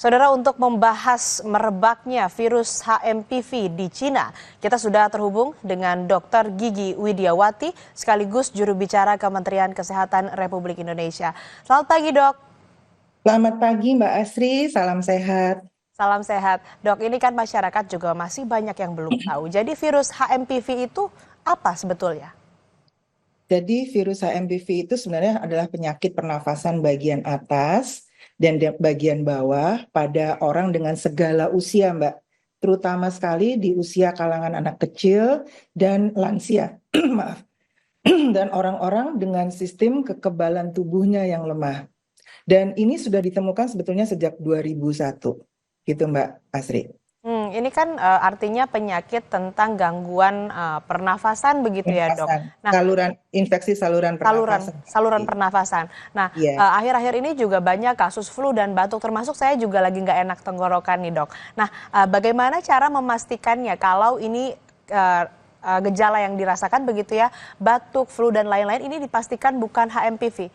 Saudara, untuk membahas merebaknya virus HMPV di Cina, kita sudah terhubung dengan Dr. Gigi Widiawati, sekaligus juru bicara Kementerian Kesehatan Republik Indonesia. Selamat pagi, Dok. Selamat pagi Mbak Asri, salam sehat. Salam sehat. Dok, ini kan masyarakat juga masih banyak yang belum tahu. Jadi virus HMPV itu apa sebetulnya? Jadi virus HMPV itu sebenarnya adalah penyakit pernafasan bagian atas dan bagian bawah pada orang dengan segala usia, Mbak. Terutama sekali di usia kalangan anak kecil dan lansia. Maaf. Dan orang-orang dengan sistem kekebalan tubuhnya yang lemah. Dan ini sudah ditemukan sebetulnya sejak 2001. Gitu Mbak Asri. Ini kan artinya penyakit tentang gangguan pernafasan begitu ya, Dok. Pernafasan, Nah, infeksi saluran saluran pernafasan. saluran pernafasan. Nah, Iya. akhir-akhir ini juga banyak kasus flu dan batuk, termasuk saya juga lagi nggak enak tenggorokan nih, Dok. Nah, bagaimana cara memastikannya kalau ini eh, gejala yang dirasakan begitu ya, batuk, flu dan lain-lain ini dipastikan bukan HMPV?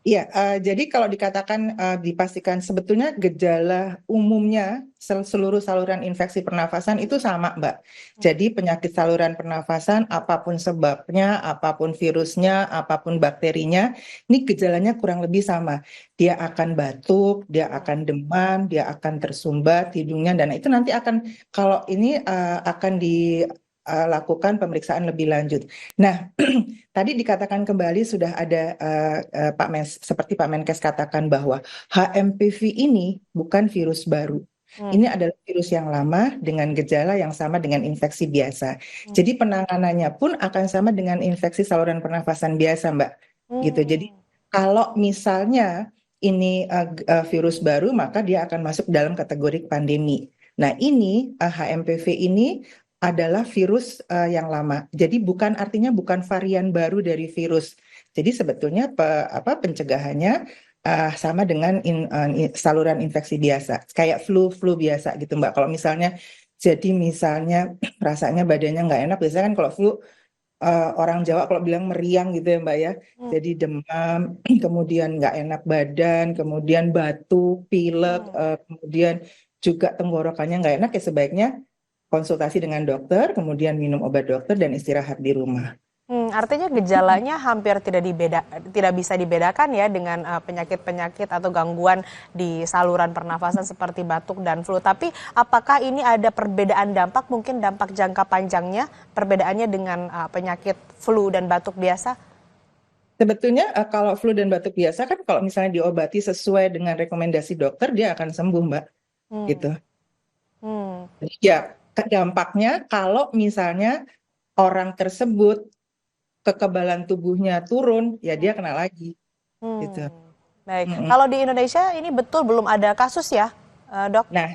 Iya, jadi kalau dikatakan dipastikan sebetulnya gejala umumnya seluruh saluran infeksi pernafasan itu sama, Mbak. Jadi penyakit saluran pernafasan, apapun sebabnya, apapun virusnya, apapun bakterinya, ini gejalanya kurang lebih sama. Dia akan batuk, dia akan demam, dia akan tersumbat hidungnya, dan itu nanti akan, kalau ini akan dilakukan pemeriksaan lebih lanjut. Nah, tadi dikatakan kembali sudah ada seperti Pak Menkes katakan bahwa HMPV ini bukan virus baru. Ini adalah virus yang lama dengan gejala yang sama dengan infeksi biasa. Jadi penanganannya pun akan sama dengan infeksi saluran pernafasan biasa, Mbak. Gitu. Jadi kalau misalnya ini virus baru, maka dia akan masuk dalam kategori pandemi. Nah, ini HMPV ini adalah virus yang lama. Jadi artinya bukan varian baru dari virus. Jadi sebetulnya pencegahannya sama dengan saluran infeksi biasa, kayak flu biasa gitu Mbak. Kalau misalnya rasanya badannya nggak enak, biasanya kan kalau flu orang Jawa kalau bilang meriang gitu ya Mbak ya. Jadi demam, kemudian nggak enak badan, kemudian batuk, pilek, kemudian juga tenggorokannya nggak enak, ya sebaiknya konsultasi dengan dokter, kemudian minum obat dokter dan istirahat di rumah. Artinya gejalanya hampir tidak bisa dibedakan ya dengan penyakit-penyakit atau gangguan di saluran pernafasan seperti batuk dan flu. Tapi apakah ini ada perbedaan dampak, mungkin dampak jangka panjangnya, perbedaannya dengan penyakit flu dan batuk biasa? Sebetulnya kalau flu dan batuk biasa kan kalau misalnya diobati sesuai dengan rekomendasi dokter, dia akan sembuh, Mbak. Hmm. Gitu. Hmm. Jadi ya, dampaknya kalau misalnya orang tersebut kekebalan tubuhnya turun, ya dia kena lagi. Gitu. Hmm. Baik, Mm-mm. kalau di Indonesia ini betul belum ada kasus ya, Dok? Nah,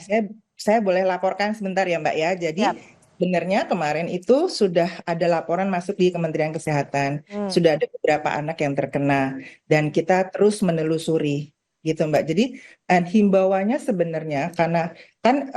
saya boleh laporkan sebentar ya, Mbak ya. Jadi Siap. sebenarnya kemarin itu sudah ada laporan masuk di Kementerian Kesehatan, Hmm. sudah ada beberapa anak yang terkena, dan kita terus menelusuri, gitu, Mbak. Jadi himbauannya sebenarnya karena kan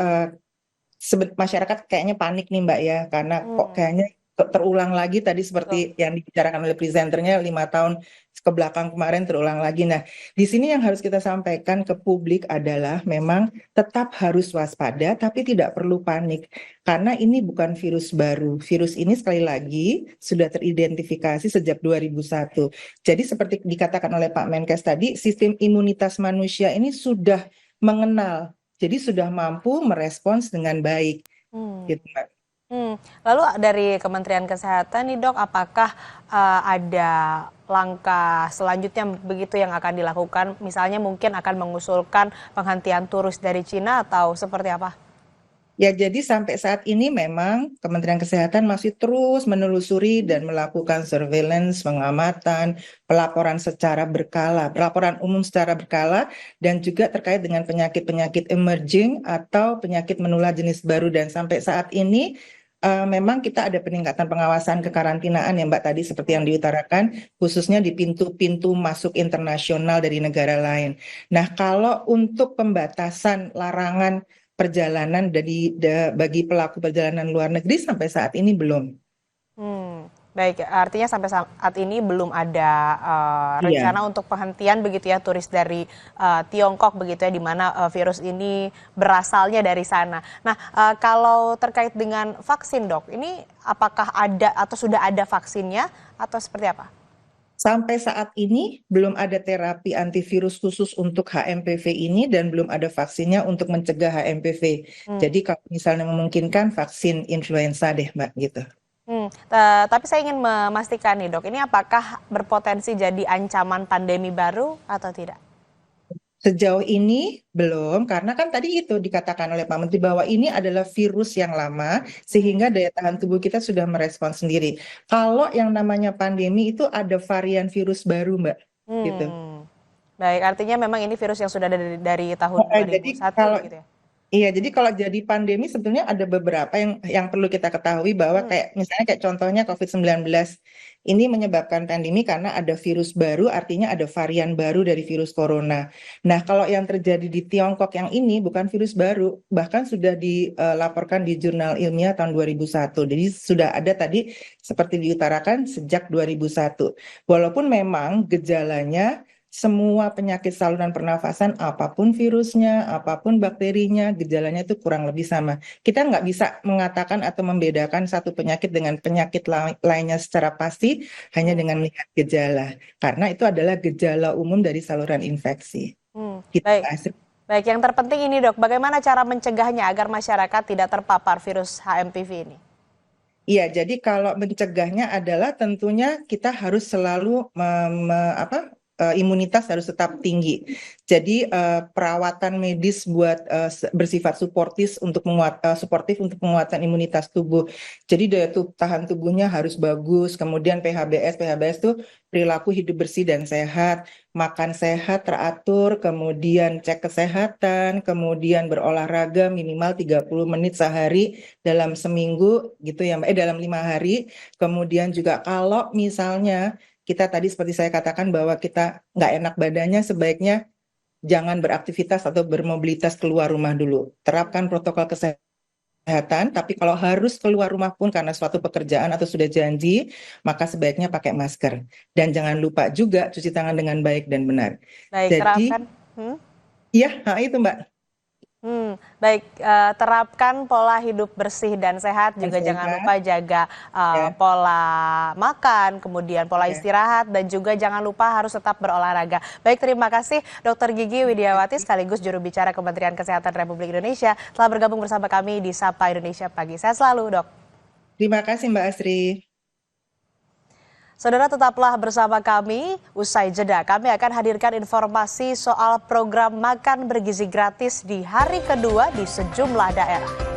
masyarakat kayaknya panik nih Mbak ya, karena kok Hmm. kayaknya terulang lagi tadi Betul. seperti yang dibicarakan oleh presenternya 5 tahun ke belakang kemarin terulang lagi. Nah, di sini yang harus kita sampaikan ke publik adalah memang tetap harus waspada, tapi tidak perlu panik. Karena ini bukan virus baru. Virus ini sekali lagi sudah teridentifikasi sejak 2001. Jadi seperti dikatakan oleh Pak Menkes tadi, sistem imunitas manusia ini sudah mengenal. Jadi sudah mampu merespons dengan baik, Hmm. gitu Mbak. Lalu dari Kementerian Kesehatan nih, Dok, apakah ada langkah selanjutnya begitu yang akan dilakukan? Misalnya mungkin akan mengusulkan penghentian turis dari Cina atau seperti apa? Ya, jadi sampai saat ini memang Kementerian Kesehatan masih terus menelusuri dan melakukan surveillance, pengamatan, pelaporan umum secara berkala, dan juga terkait dengan penyakit-penyakit emerging atau penyakit menular jenis baru. Dan sampai saat ini memang kita ada peningkatan pengawasan kekarantinaan ya Mbak, tadi seperti yang diutarakan, khususnya di pintu-pintu masuk internasional dari negara lain. Nah, kalau untuk pembatasan larangan perjalanan bagi pelaku perjalanan luar negeri sampai saat ini belum. Hmm. Baik, artinya sampai saat ini belum ada Iya. rencana untuk penghentian begitu ya turis dari Tiongkok begitu ya, di mana virus ini berasalnya dari sana. Nah, kalau terkait dengan vaksin dok, ini apakah ada atau sudah ada vaksinnya atau seperti apa? Sampai saat ini belum ada terapi antivirus khusus untuk HMPV ini dan belum ada vaksinnya untuk mencegah HMPV. Hmm. Jadi kalau misalnya memungkinkan vaksin influenza deh Mbak gitu. Tapi saya ingin memastikan nih dok, ini apakah berpotensi jadi ancaman pandemi baru atau tidak? Sejauh ini belum, karena kan tadi itu dikatakan oleh Pak Menteri bahwa ini adalah virus yang lama, Hmm. sehingga daya tahan tubuh kita sudah merespons sendiri. Kalau yang namanya pandemi itu ada varian virus baru, Mbak, gitu. Hmm. Baik, artinya memang ini virus yang sudah ada dari tahun Jadi 2001 kalau begitu ya? Iya, jadi kalau jadi pandemi sebetulnya ada beberapa yang perlu kita ketahui bahwa Hmm. kayak misalnya kayak contohnya COVID-19 ini menyebabkan pandemi karena ada virus baru, artinya ada varian baru dari virus corona. Nah, kalau yang terjadi di Tiongkok yang ini bukan virus baru, bahkan sudah dilaporkan di jurnal ilmiah tahun 2001. Jadi sudah ada tadi seperti diutarakan sejak 2001. Walaupun memang gejalanya semua penyakit saluran pernafasan, apapun virusnya, apapun bakterinya, gejalanya itu kurang lebih sama. Kita nggak bisa mengatakan atau membedakan satu penyakit dengan penyakit lainnya secara pasti hanya Hmm. dengan melihat gejala. Karena itu adalah gejala umum dari saluran infeksi. Gitu, Baik. Mbak Asri. Baik, yang terpenting ini dok, bagaimana cara mencegahnya agar masyarakat tidak terpapar virus HMPV ini? Iya, jadi kalau mencegahnya adalah tentunya kita harus selalu imunitas harus tetap tinggi. Jadi perawatan medis buat bersifat suportif untuk penguatan imunitas tubuh. Jadi daya tahan tubuhnya harus bagus. Kemudian PHBS itu perilaku hidup bersih dan sehat, makan sehat teratur, kemudian cek kesehatan, kemudian berolahraga minimal 30 menit sehari dalam seminggu gitu ya Mbak, dalam 5 hari. Kemudian juga kalau misalnya kita tadi seperti saya katakan bahwa kita nggak enak badannya, sebaiknya jangan beraktivitas atau bermobilitas keluar rumah dulu. Terapkan protokol kesehatan, tapi kalau harus keluar rumah pun karena suatu pekerjaan atau sudah janji, maka sebaiknya pakai masker. Dan jangan lupa juga cuci tangan dengan baik dan benar. Baik, Jadi, terapkan. Hmm? ya, itu Mbak. Baik, terapkan pola hidup bersih dan sehat, Dan juga jangan sehat, lupa jaga ya, pola makan, kemudian pola ya. istirahat, dan juga jangan lupa harus tetap berolahraga. Baik, terima kasih Dr. Gigi Widiawati sekaligus juru bicara Kementerian Kesehatan Republik Indonesia telah bergabung bersama kami di Sapa Indonesia Pagi. Sehat selalu, Dok. Terima kasih Mbak Asri. Saudara tetaplah bersama kami, usai jeda kami akan hadirkan informasi soal program makan bergizi gratis di hari kedua di sejumlah daerah.